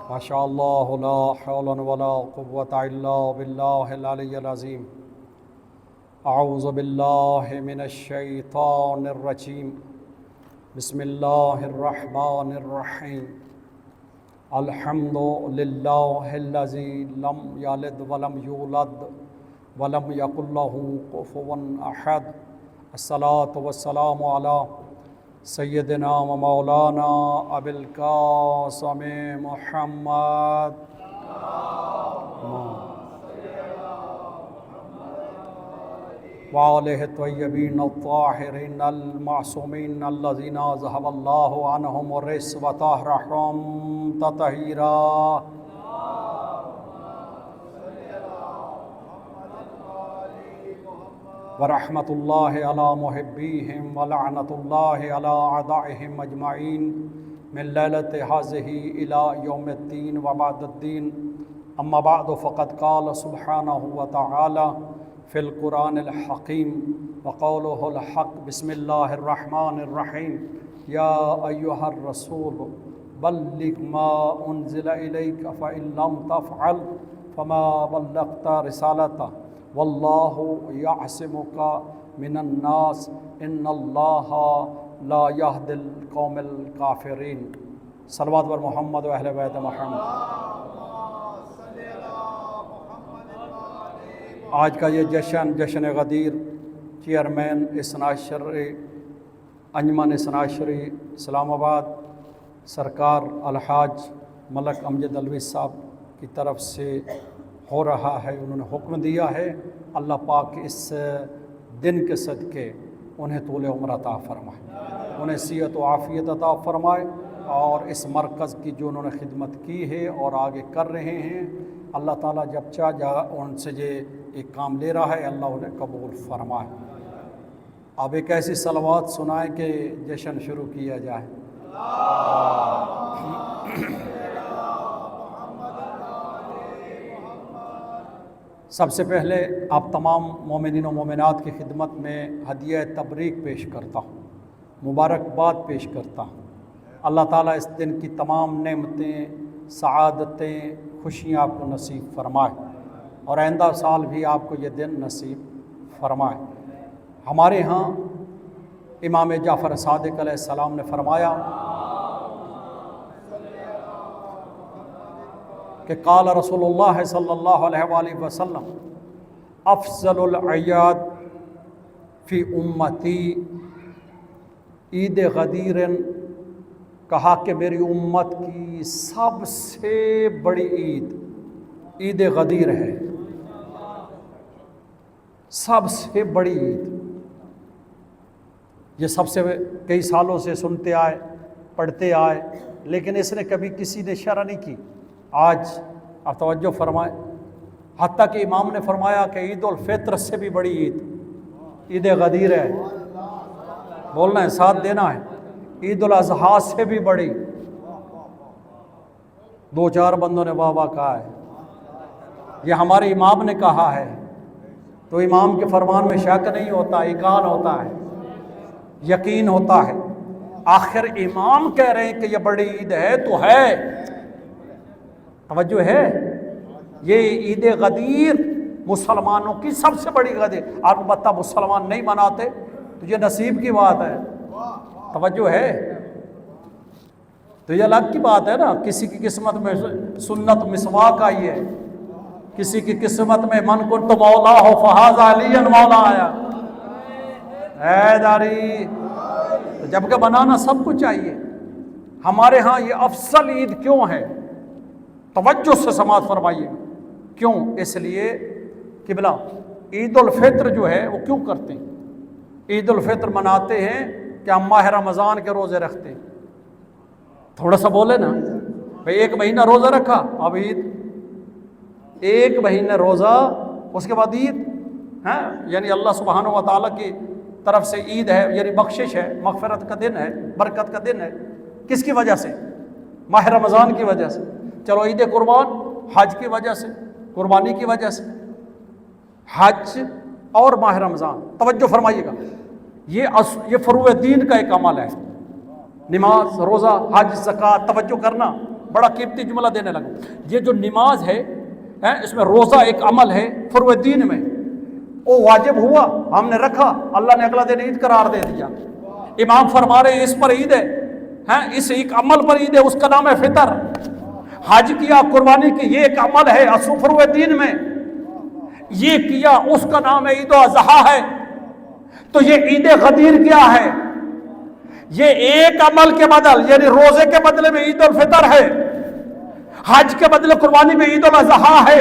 ماشاء اللہ لا حول ولا قوۃ الا باللہ العلی العظیم۔ اعوذ باللہ من الشیطان الرجیم، بسم اللہ الرحمن الرحیم۔ الحمد للہ الذی لم یلد ولم یولد ولم یکن لہ کفوا احد۔ الصلاۃ والسلام علی سیدنا و مولانا ابی القاسم محمد وآلہ الطیبین الطاہرین المعصومین الذین ذہب اللہ عنہم الرجس وطہرہم تطہیرا۔ ورحمۃ اللہ علی محبیہم ولعنۃ اللہ علی اعدائہم اجمعین من لیلۃ ہذہ الی یوم الدین وبعد الدین۔ اما بعد فقد قال سبحانہ وتعالی فی القرآن الحکیم وقولہ الحق۔ بسم اللہ الرحمن الرحیم۔ یا ایہا الرسول بلغ ما انزل الیک فإن لم تفعل فما بلغت رسالتہ واللہ یعصمک من الناس ان اللہ لا یہدی القوم الکافرین۔ صلوات بر محمد و اہل بیت محمد۔ آج کا یہ جشن غدیر چیئرمین اثنا عشری انجمن اثنا عشری اسلام آباد سرکار الحاج ملک امجد علوی صاحب کی طرف سے ہو رہا ہے۔ انہوں نے حکم دیا ہے، اللہ پاک اس دن کے صدقے انہیں طول عمر عطا فرمائے، انہیں صحت و عافیت عطا فرمائے، اور اس مرکز کی جو انہوں نے خدمت کی ہے اور آگے کر رہے ہیں، اللہ تعالیٰ جب چاہ ان سے یہ ایک کام لے رہا ہے، اللہ انہیں قبول فرمائے۔ اب ایک ایسی صلوات سنائیں کہ جشن شروع کیا جائے۔ سب سے پہلے آپ تمام مومنین و مومنات کی خدمت میں ہدیہ تبریک پیش کرتا ہوں، مبارکباد پیش کرتا ہوں۔ اللہ تعالیٰ اس دن کی تمام نعمتیں، سعادتیں، خوشیاں آپ کو نصیب فرمائے، اور آئندہ سال بھی آپ کو یہ دن نصیب فرمائے۔ ہمارے ہاں امام جعفر صادق علیہ السلام نے فرمایا کہ قال رسول اللہ صلی اللہ علیہ وآلہ وسلم افضل الاعیاد فی امتی عید غدیر۔ کہا کہ میری امت کی سب سے بڑی عید غدیر ہے، سب سے بڑی عید۔ یہ سب سے کئی سالوں سے سنتے آئے، پڑھتے آئے، لیکن اس نے کبھی کسی نے شرح نہیں کی۔ آج آپ توجہ فرمائیں، حتیٰ کہ امام نے فرمایا کہ عید الفطر سے بھی بڑی عید غدیر ہے۔ بولنا ہے، ساتھ دینا ہے۔ عید الاضحیٰ سے بھی بڑی۔ دو چار بندوں نے واہ واہ کہا ہے، یہ ہمارے امام نے کہا ہے، تو امام کے فرمان میں شک نہیں ہوتا، ایقان ہوتا ہے، یقین ہوتا ہے۔ آخر امام کہہ رہے ہیں کہ یہ بڑی عید ہے تو ہے، توجہ ہے۔ یہ عید غدیر مسلمانوں کی سب سے بڑی غدیر۔ آپ کو پتہ مسلمان نہیں مناتے تو یہ نصیب کی بات ہے، توجہ ہے۔ تو یہ الگ کی بات ہے نا، کسی کی قسمت میں سنت مسواک آئی ہے، کسی کی قسمت میں من کنت مولا ہو فہذا علی مولا آیا ہے داری، جبکہ بنانا سب کچھ چاہیے۔ ہمارے ہاں یہ افضل عید کیوں ہے؟ توجہ سے سماعت فرمائیے، کیوں؟ اس لیے کہ بلا عید الفطر جو ہے وہ کیوں کرتے ہیں؟ عید الفطر مناتے ہیں کہ ہم ماہ رمضان کے روزے رکھتے ہیں۔ تھوڑا سا بولے نا بھئی، ایک مہینہ روزہ رکھا، اب عید، ایک مہینہ روزہ، اس کے بعد عید، ہاں، یعنی اللہ سبحانہ و تعالیٰ کی طرف سے عید ہے، یعنی بخشش ہے، مغفرت کا دن ہے، برکت کا دن ہے۔ کس کی وجہ سے؟ ماہ رمضان کی وجہ سے۔ چلو عید قربان حج کی وجہ سے، قربانی کی وجہ سے، حج اور ماہ رمضان۔ توجہ فرمائیے گا، یہ فروع دین کا ایک عمل ہے، نماز، روزہ، حج، زکوٰۃ، توجہ کرنا بڑا قیمتی جملہ دینے لگا. یہ جو نماز ہے اس میں روزہ ایک عمل ہے فروع دین میں، وہ واجب ہوا، ہم نے رکھا، اللہ نے اگلا دن عید قرار دے دیا. امام فرما رہے ہیں اس پر عید ہے، اس ایک عمل پر عید ہے، اس کا نام ہے فطر. حج کیا، قربانی کی، یہ ایک عمل ہے فروع دین میں، یہ کیا، اس کا نام ہے عید الاضحیٰ ہے. تو یہ عید غدیر کیا ہے؟ یہ ایک عمل کے بدل، یعنی روزے کے بدلے میں عید الفطر ہے، حج کے بدلے قربانی میں عید الاضحیٰ ہے،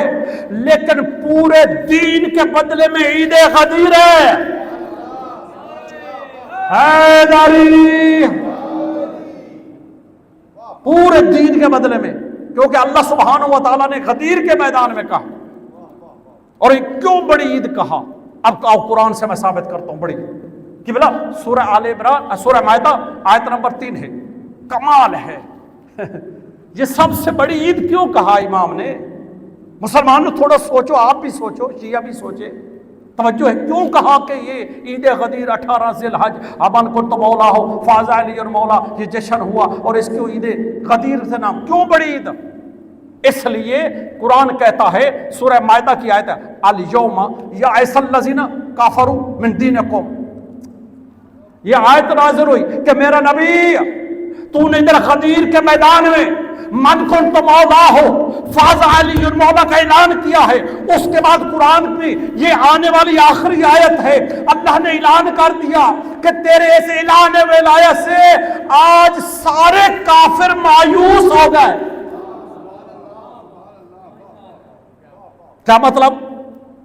لیکن پورے دین کے بدلے میں عید غدیر ہے. حیدری، پورے دین کے بدلے میں، کیونکہ اللہ سبحانہ و تعالیٰ نے غدیر کے میدان میں کہا. اور یہ کیوں بڑی عید کہا؟ اب آؤ قرآن سے میں ثابت کرتا ہوں بڑی کہ بلا سورہ آل عمران، سورہ مائدہ آیت نمبر 3 ہے. کمال ہے. یہ سب سے بڑی عید کیوں کہا امام نے؟ مسلمانوں تھوڑا سوچو، آپ بھی سوچو، شیعہ بھی سوچے، توجہ ہے کیوں کہا کہ یہ عید غدیر 18 ذی الحج ابن کنت مولا ہو فاز علی اور مولا، یہ جشن ہوا اور اس کو عید غدیر سے نام. کیوں بڑی عید؟ اس لیے قرآن کہتا ہے سورہ مائدہ کی آیت ہے الیوم یئس الذین کفروا من دینکم. یہ آیت نازل ہوئی کہ میرا نبی تو نے ادھر غدیر کے میدان میں من کنت مولا ہو فاز علی اور مولا کا اعلان کیا ہے. اس کے بعد قرآن میں یہ آنے والی آخری آیت ہے، اللہ نے اعلان کر دیا کہ تیرے اس اعلان ولایت سے آج سارے کافر مایوس ہو گئے. کیا مطلب؟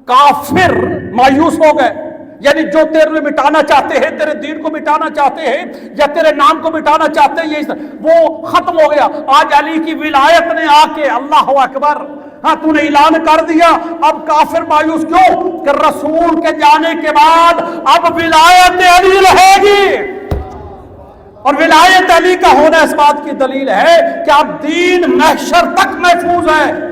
کافر مایوس ہو گئے، یعنی جو تیرے مٹانا چاہتے ہیں، تیرے دین کو مٹانا چاہتے ہیں یا تیرے نام کو مٹانا چاہتے ہیں، وہ ختم ہو گیا. آج علی کی ولایت نے آ کے اللہ اکبر، ہاں تو نے اعلان کر دیا. اب کافر مایوس کیوں؟ کہ رسول کے جانے کے بعد اب ولایت علی رہے گی، اور ولایت علی کا ہونا اس بات کی دلیل ہے کہ اب دین محشر تک محفوظ ہے.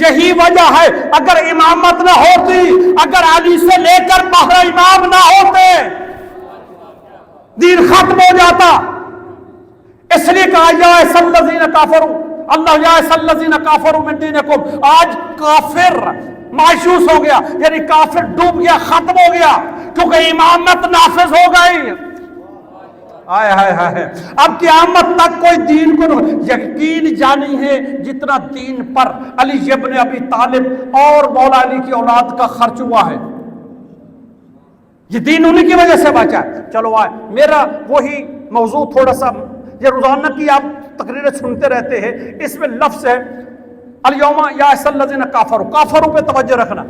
یہی وجہ ہے اگر امامت نہ ہوتی، اگر علی سے لے کر باہر امام نہ ہوتے، دین ختم ہو جاتا. اس لیے کہا یا ایسا الذین کافروا، اللہ یا ایسا الذین کافروا من دینکم. آج کافر مایوس ہو گیا، یعنی کافر ڈوب گیا، ختم ہو گیا، کیونکہ امامت نافذ ہو گئی. آئے ہائے ہائے. اب قیامت تک کوئی دین کو یقین جانی ہے جتنا دین پر علی ابن ابی طالب اور مولا علی کی اولاد کا خرچ ہوا ہے. یہ دین انہی کی وجہ سے بچا ہے. چلو آئے، میرا وہی موضوع تھوڑا سا، یہ روزانہ کی آپ تقریریں سنتے رہتے ہیں، اس میں لفظ ہے الیوم یئس الذین کفروا. کافروں پہ توجہ رکھنا،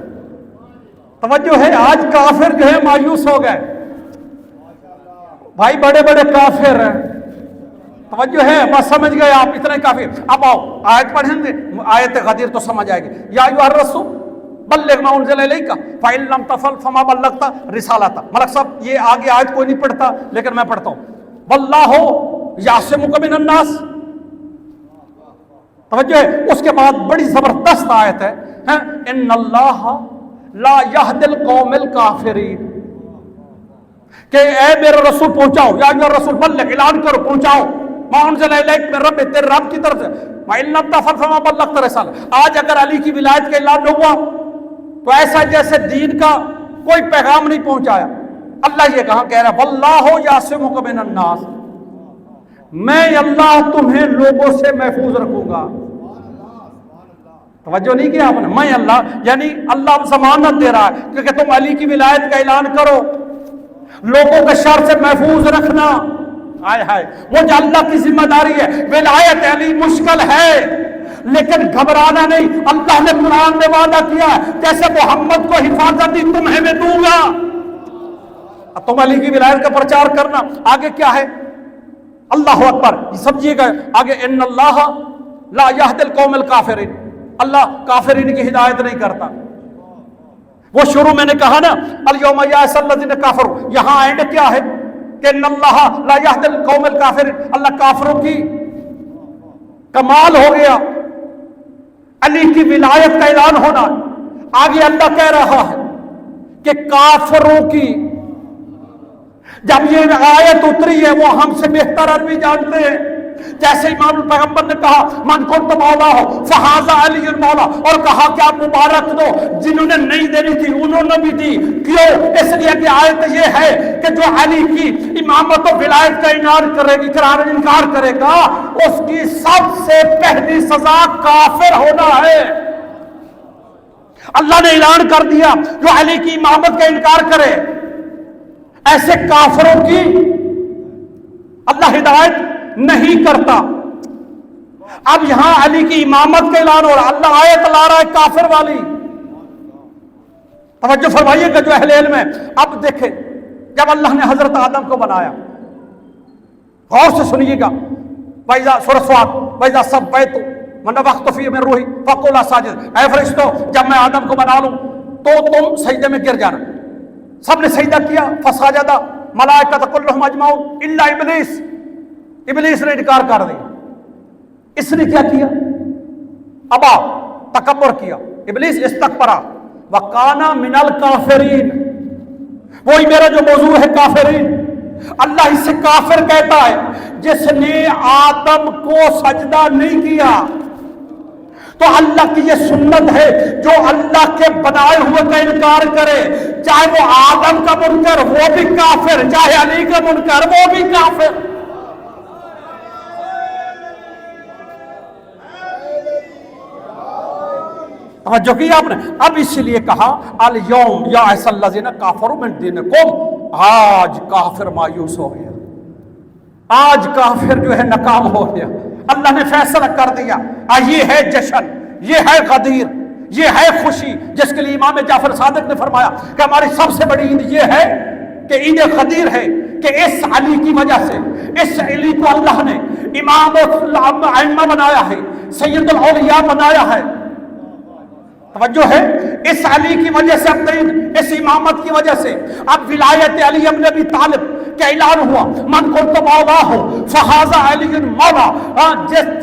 توجہ ہے. آج کافر جو ہے مایوس ہو گئے بھائی، بڑے بڑے کافر ہیں، توجہ ہے، بس سمجھ گئے آپ اتنے کافر. اب آؤ آیت پڑھیں گے، آیت غدیر تو سمجھ آئے گی. یا ایھا الرسول بلغ ما انزل الیک فإن لم تفعل فما بلغت رسالتہ. ملک صاحب یہ آگے آیت کوئی نہیں پڑھتا لیکن میں پڑھتا ہوں. واللہ یعصمک من الناس. توجہ ہے. اس کے بعد بڑی زبردست آیت ہے ان اللہ لا یہدی القوم الکافرین، کہ اے میرے رسول پہنچاؤ، یا میرے رسول بلغ، اعلان کرو، پہنچاؤ ما انزل الیک من رب، تیرے رب کی طرف سے. وإن لم تفعل فما بلغت رسالہ. آج اگر علی کی ولایت کا اعلان نہ ہوا تو ایسا جیسے دین کا کوئی پیغام نہیں پہنچایا. اللہ یہ کہاں کہہ رہا ہے واللہ یعصمک من الناس، میں اللہ تمہیں لوگوں سے محفوظ رکھوں گا. توجہ نہیں کیا آپ نے؟ میں اللہ، یعنی اللہ ضمانت دے رہا ہے کہ تم علی کی ولایت کا اعلان کرو، لوگوں کے شر سے محفوظ رکھنا. آئے ہائے، وہ جو اللہ کی ذمہ داری ہے. ولایت علی مشکل ہے لیکن گھبرانا نہیں. اللہ نے قرآن میں وعدہ کیا ہے جیسے محمد کو حفاظت دی تمہیں میں دوں گا. اب تم علی کی ولایت کا پرچار کرنا. آگے کیا ہے؟ اللہ اکبر. سمجھیے گا آگے ان اللہ لا یہدی القوم الکافرین. اللہ کافرین کی ہدایت نہیں کرتا. وہ شروع میں نے کہا نا الیوم یئس الذین کفروا، یہاں اینڈ کیا ہے کہ ان اللہ لا یہدی القوم الکافرین. اللہ کافروں کی کمال ہو گیا، علی کی ولایت کا اعلان ہونا. آگے اللہ کہہ رہا ہے کہ کافروں کی، جب یہ آیت اتری ہے وہ ہم سے بہتر عربی جانتے ہیں، جیسے امام پیغمبر نے کہا من کنت مولا ہو فہذا علی المولا، اور کہا کہ آپ مبارک دو، جنہوں نے نہیں دینی تھی انہوں نے بھی دی۔ کیوں؟ اس لیے کہ آیت یہ ہے کہ جو علی کی امامت و ولایت کا انکار کرے گا اس کی سب سے پہلی سزا کافر ہونا ہے۔ اللہ نے اعلان کر دیا جو علی کی امامت کا انکار کرے ایسے کافروں کی اللہ ہدایت نہیں کرتا۔ اب یہاں علی کی امامت کا اعلان ہو رہا، اللہ آیت لا رہا ہے کافر والی۔ توجہ فرمائیے کہ جو اہل علم ہے، اب دیکھیں جب اللہ نے حضرت آدم کو بنایا، غور سے سنیے گا، وَإِذَا سورۃ صاد وَإِذَا سَوَّيْتُ وَنَفَخْتُ فِيهِ مِن رُوحِي فَقُولَا سَاجِدِينَ، اے فرشتوں جب میں آدم کو بنا لوں تو تم سجدے میں گر جانا۔ سب نے سجدہ کیا، فسجد ملائکۃ کلھم اجمعون الا ابلیس، ابلیس نے انکار کر دیا۔ اس نے کیا کیا؟ ابا، تکبر کیا، ابلیس استکبر وکان من الکافرین، وہی میرا جو موضوع ہے کافرین۔ اللہ اسے کافر کہتا ہے جس نے آدم کو سجدہ نہیں کیا۔ تو اللہ کی یہ سنت ہے جو اللہ کے بنائے ہوئے کا انکار کرے، چاہے وہ آدم کا منکر وہ بھی کافر، چاہے علی کا منکر وہ بھی کافر۔ جو کہ آپ نے اب اس لیے کہا الیوم یائس الذین کافروا من دینکم، آج کافر مایوس ہو گیا، آج کافر جو ہے ناکام ہو گیا۔ اللہ نے فیصلہ کر دیا، یہ ہے جشن، یہ ہے غدیر، یہ ہے خوشی، جس کے لیے امام جعفر صادق نے فرمایا کہ ہماری سب سے بڑی عید یہ ہے کہ عید غدیر ہے کہ اس علی کی وجہ سے، اس علی کو اللہ نے امام الائمہ بنایا ہے، سید الاولیاء بنایا ہے۔ توجہ ہے، اس علی کی وجہ سے اب اس امامت کی وجہ سے اب ولایت علی ابن ابی طالب کا اعلان ہوا، من کنت مولا ہو فہذا علی مولا،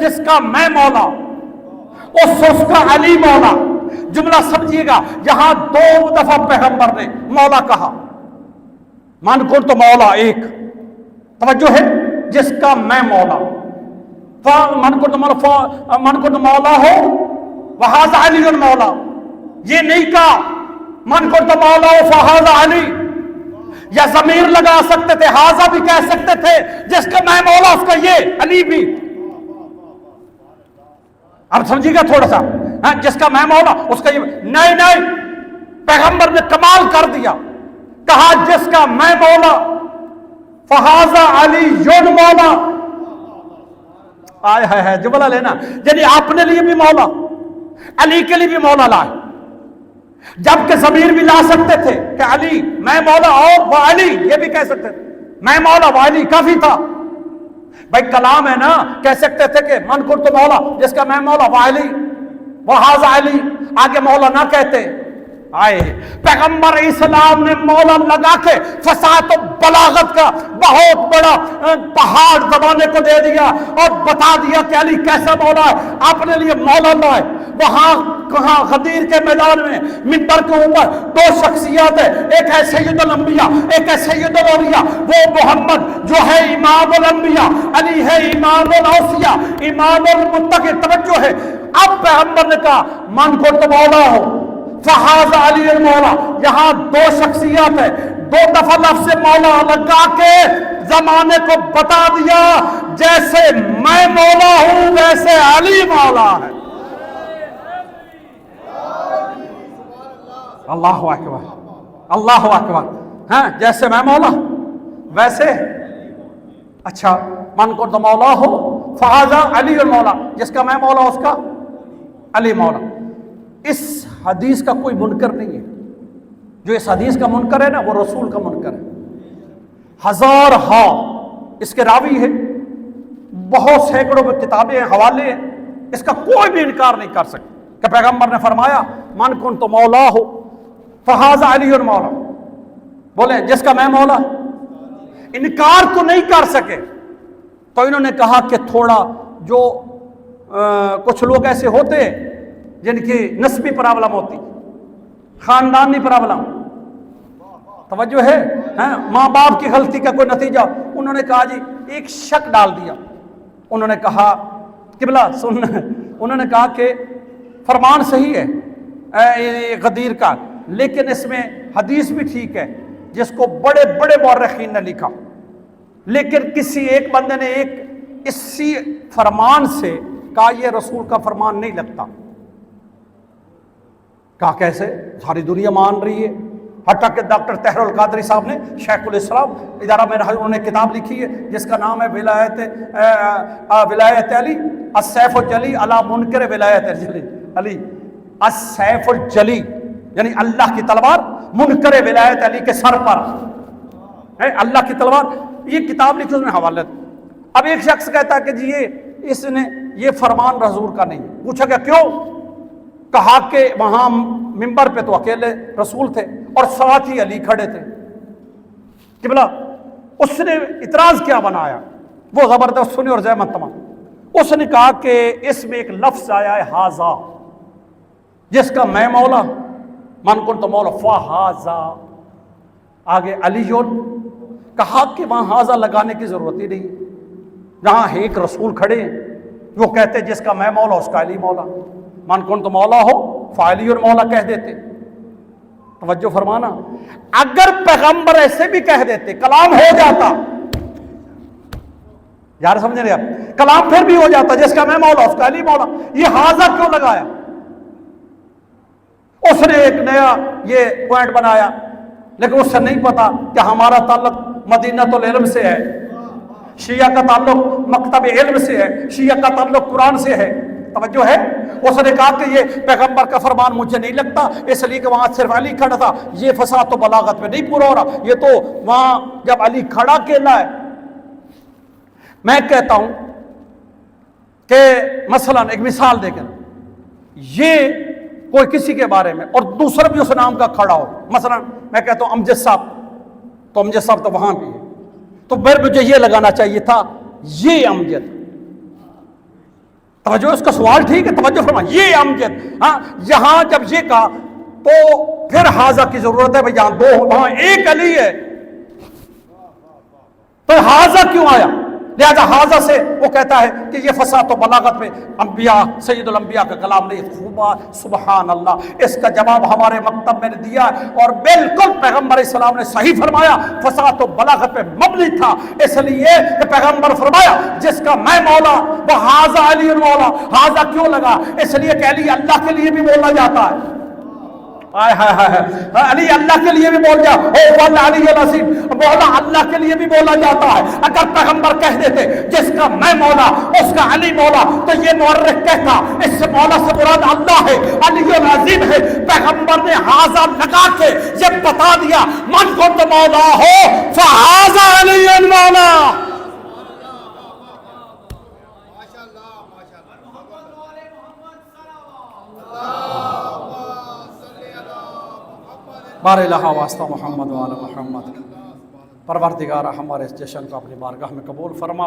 جس کا میں مولا اس کا علی مولا۔ جملہ سمجھیے گا، یہاں دو دفعہ پیغمبر نے مولا کہا، من کنت مولا ایک، توجہ ہے، جس کا میں مولا، من کنت مولا ہو وہذا علی مولا، یہ نہیں کہا من کنت مولا ہو فہذا علی، یا ضمیر لگا سکتے تھے، ہاذا بھی کہہ سکتے تھے، جس کا میں مولا اس کا یہ علی بھی۔ اب سمجھیے گا تھوڑا سا، جس کا میں مولا اس کا یہ نہیں، پیغمبر نے کمال کر دیا، کہا جس کا میں مولا فہذا علی یون مولا۔ آئے ہے جملہ لینا، یعنی اپنے لیے بھی مولا، علی کے لیے بھی مولا لائے، جبکہ ضمیر بھی لا سکتے تھے کہ علی میں مولا اور وہ علی، یہ بھی کہہ سکتے تھے میں مولا وہ علی، کافی تھا بھائی، کلام ہے نا، کہہ سکتے تھے کہ من کنت مولا، جس کا میں مولا وہ علی وہذا علی، آگے مولا نہ کہتے۔ آئے پیغمبر اسلام نے مولا لگا کے فصاحت و بلاغت کا بہت بڑا پہاڑ زمانے کو دے دیا اور بتا دیا کہ علی کیسا مولا ہے، اپنے لیے مولا لائے۔ وہاں غدیر کے میدان میں منبر کے اوپر دو شخصیات ہیں، ایک ہے سید الانبیاء، ایک ہے سید الاولیاء، وہ محمد جو ہے امام الانبیاء، علی ہے امام الاوصیاء، امام المتقی۔ توجہ ہے، اب پیغمبر نے کہا من کنت مولا ہو فہذا علی المولا، یہاں دو شخصیات ہیں، دو دفعہ لفظ مولا لگا کے زمانے کو بتا دیا جیسے میں مولا ہوں ویسے علی مولا ہے۔ اللہ اکبر، اللہ اکبر، ہاں جیسے میں مولا ویسے، اچھا من کو تو مولا ہو فہذا علی المولا، جس کا میں مولا اس کا علی مولا۔ اس حدیث کا کوئی منکر نہیں ہے، جو اس حدیث کا منکر ہے نا وہ رسول کا منکر ہے۔ ہزار ہاں اس کے راوی ہے، بہت سینکڑوں میں کتابیں ہیں، حوالے ہیں، اس کا کوئی بھی انکار نہیں کر سکتا کہ پیغمبر نے فرمایا من کن تو مولا ہو فہذا علی المولا، بولے جس کا میں مولا۔ انکار تو نہیں کر سکے تو انہوں نے کہا کہ تھوڑا جو کچھ لوگ ایسے ہوتے ہیں جن کی نسبی پرابلم ہوتی، خاندانی پرابلم، توجہ ہے، ماں باپ کی غلطی کا کوئی نتیجہ، انہوں نے کہا جی ایک شک ڈال دیا، انہوں نے کہا قبلہ سن، انہوں نے کہا کہ فرمان صحیح ہے غدیر کا، لیکن اس میں حدیث بھی ٹھیک ہے جس کو بڑے بڑے مورخین نے لکھا، لیکن کسی ایک بندے نے ایک اسی فرمان سے کہا یہ رسول کا فرمان نہیں لگتا۔ کہا کیسے؟ ساری دنیا مان رہی ہے، حتیٰ کہ ڈاکٹر طاہر القادری صاحب نے شیخ الاسلام ادارہ میں انہوں نے کتاب لکھی ہے جس کا نام ہے ولایت علی السیف الجلی علی منکر ولایت علی، السیف الجلی یعنی اللہ کی تلوار منکر ولایت علی کے سر پر ہے، اللہ کی تلوار، یہ کتاب لکھی اس میں حوالہ۔ اب ایک شخص کہتا ہے کہ جی اس نے یہ فرمان حضور کا نہیں، پوچھا کہ کیوں؟ کہا کہ وہاں منبر پہ تو اکیلے رسول تھے اور ساتھ ہی علی کھڑے تھے۔ قبلہ اس نے اعتراض کیا بنایا، وہ زبردست سنی اور زحمت تمام، اس نے کہا کہ اس میں ایک لفظ آیا ہے ہاذا، جس کا میں مولا من کنت مولا فہذا، آگے علی کہا کہ وہاں ہاذا لگانے کی ضرورت ہی نہیں، جہاں ایک رسول کھڑے ہیں وہ کہتے جس کا میں مولا اس کا علی مولا، من کنت مولا ہو فعلی اور مولا کہہ دیتے۔ توجہ فرمانا، اگر پیغمبر ایسے بھی کہہ دیتے کلام ہو جاتا، یار سمجھ رہے آپ، کلام پھر بھی ہو جاتا جس کا میں مولا اس کا علی مولا، یہ ہاذا کیوں لگایا؟ اس نے ایک نیا یہ پوائنٹ بنایا، لیکن اس سے نہیں پتا کہ ہمارا تعلق مدینہ العلم سے ہے، شیعہ کا تعلق مکتب علم سے ہے، شیعہ کا تعلق قرآن سے ہے۔ توجہ ہے؟ اس نے کہا کہ یہ پیغمبر کا فرمان مجھے نہیں لگتا، اس لیے کہ وہاں صرف علی کھڑا تھا، یہ فساد تو بلاغت میں نہیں پورا ہو رہا، یہ تو وہاں جب علی کھڑا کیلا ہے۔ میں کہتا ہوں کہ مثلا ایک مثال دے کر، یہ کوئی کسی کے بارے میں اور دوسرا بھی اس نام کا کھڑا ہو، مثلا میں کہتا ہوں امجد صاحب، تو امجد صاحب تو وہاں بھی ہے، تو مجھے یہ لگانا چاہیے تھا یہ امجد۔ توجہ، اس کا سوال ٹھیک ہے، توجہ فرما، یہ امجد، ہاں یہاں جب یہ کہا تو پھر ہاذا کی ضرورت ہے، بھائی یہاں دو، وہاں ایک علی ہے، تو ہاذا کیوں آیا؟ لہذا ہاذا سے وہ کہتا ہے کہ یہ فساد تو بلاغت میں انبیاء سید الانبیاء کا کلام نہیں، خوبا سبحان اللہ، اس کا جواب ہمارے مکتب میں نے دیا ہے اور بالکل پیغمبر علیہ السلام نے صحیح فرمایا، فساد تو بلاغت پہ مبنی تھا، اس لیے کہ پیغمبر فرمایا جس کا میں مولا وہ ہاذا علی مولا۔ ہاذا کیوں لگا؟ اس لیے کہ علی اللہ کے لیے بھی بولا جاتا ہے، علی اللہ کے لیے بھی بول جا، علی العظیم، مولا اللہ کے لیے بھی بولا جاتا ہے۔ اگر پیغمبر کہہ دیتے جس کا میں مولا اس کا علی مولا، تو یہ مورخ کہتا اس سے مولا سے مراد اللہ ہے، علی العظیم ہے۔ پیغمبر نے ہاذا لگا کے یہ بتا دیا من کو تو مولا ہو فہذا علی مولا۔ بار الہ واسطہ محمد و آل محمد، پروردگارہ ہمارے اس جشن کو اپنی بارگاہ میں قبول فرما۔